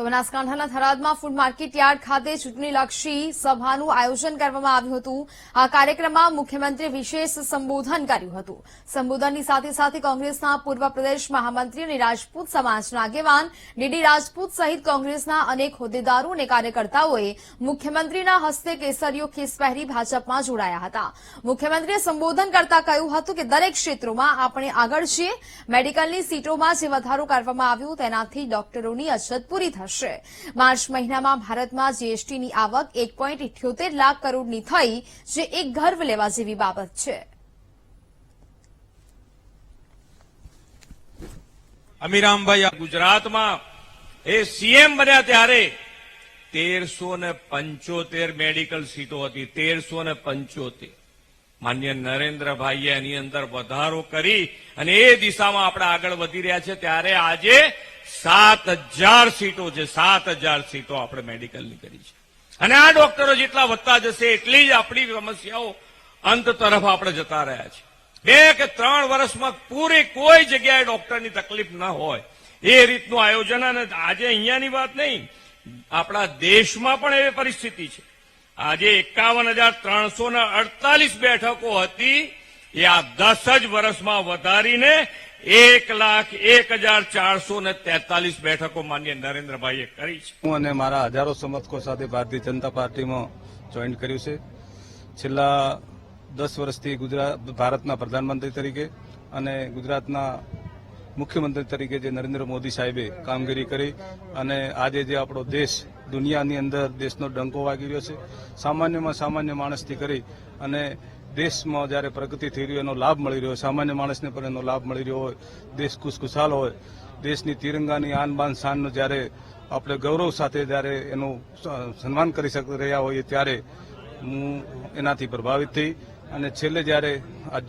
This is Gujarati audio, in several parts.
તો બનાસકાંઠાના થરાદમાં ફૂડ માર્કેટ યાર્ડ ખાતે ચૂંટણીલક્ષી સભાનું આયોજન કરવામાં આવ્યું હતું। આ કાર્યક્રમમાં મુખ્યમંત્રીએ વિશેષ સંબોધન કર્યું હતું। સંબોધનની સાથે સાથે કોંગ્રેસના પૂર્વ પ્રદેશ મહામંત્રી અને રાજપૂત સમાજના આગેવાન ડીડી રાજપૂત સહિત કોંગ્રેસના અનેક હોદ્દેદારો અને કાર્યકર્તાઓએ મુખ્યમંત્રીના હસ્તે કેસરીયો ખેસ પહેરી ભાજપમાં જોડાયા હતા। મુખ્યમંત્રીએ સંબોધન કરતા કહ્યું હતું કે દરેક ક્ષેત્રોમાં આપણે આગળ છીએ। મેડિકલની સીટોમાં જે વધારો કરવામાં આવ્યો તેનાથી ડોક્ટરોની અછત પૂરી થશે। માર્ચ મહિનામાં ભારતમાં જીએસટીની આવક 1.78 લાખ કરોડની થઈ, જે એક ગર્વ લેવા જેવી બાબત છે। અમીરામભાઈ ગુજરાતમાં એ સીએમ બન્યા ત્યારે 1375 મેડિકલ સીટો હતી। 1375 માન્ય નરેન્દ્રભાઈએ એની અંદર વધારો કરી અને એ દિશામાં આપણે આગળ વધી રહ્યા છે। ત્યારે આજે 7000 સીટો છે। 7000 સીટો આપણે મેડિકલની કરી છે અને આ ડોક્ટરો જેટલા વધતા જશે એટલી જ આપણી સમસ્યાઓ અંત તરફ આપણે જતા રહ્યા છે। 2 કે 3 વર્ષમાં પૂરી કોઈ જગ્યાએ ડોક્ટરની તકલીફ ન હોય એ રીતનું આયોજન। અને આજે અહીંયાની વાત નહીં, આપણા દેશમાં પણ એવી પરિસ્થિતિ છે। આજે 51,348 બેઠકો હતી, એ આ 10 જ વર્ષમાં વધારીને 1,01,443 બેઠકો માન્ય નરેન્દ્રભાઈએ કરી છે। હું અને મારા હજારો સમર્થકો સાથે ભારતીય જનતા પાર્ટીમાં જોઈન કર્યું છે। છેલ્લા 10 વર્ષથી ભારતના પ્રધાનમંત્રી તરીકે અને ગુજરાતના મુખ્યમંત્રી તરીકે જે નરેન્દ્ર મોદી સાહેબે કામગીરી કરી અને આજે જે આપણો દેશ દુનિયાની અંદર દેશનો ડંકો વાગી રહ્યો છે, સામાન્યમાં સામાન્ય માણસથી કરી અને દેશમાં જ્યારે પ્રગતિ થઈ રહી એનો લાભ મળી રહ્યો, સામાન્ય માણસને પણ એનો લાભ મળી રહ્યો હોય, દેશ ખુશખુશાલ હોય, દેશની તિરંગાની આન બાન શાનનો જ્યારે આપણે ગૌરવ સાથે જ્યારે એનું સન્માન કરી રહ્યા હોઈએ ત્યારે હું એનાથી પ્રભાવિત થઈ અને છેલ્લે જ્યારે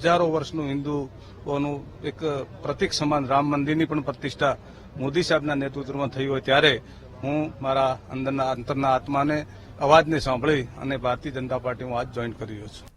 હજારો વર્ષનું હિન્દુઓનું એક પ્રતિક સમાન રામ મંદિરની પણ પ્રતિષ્ઠા મોદી સાહેબના નેતૃત્વમાં થઈ હોય ત્યારે હું મારા અંતરના આત્માને અવાજને સાંભળી અને ભારતીય જનતા પાર્ટીમાં આજ જોઈન કરી રહ્યો છું।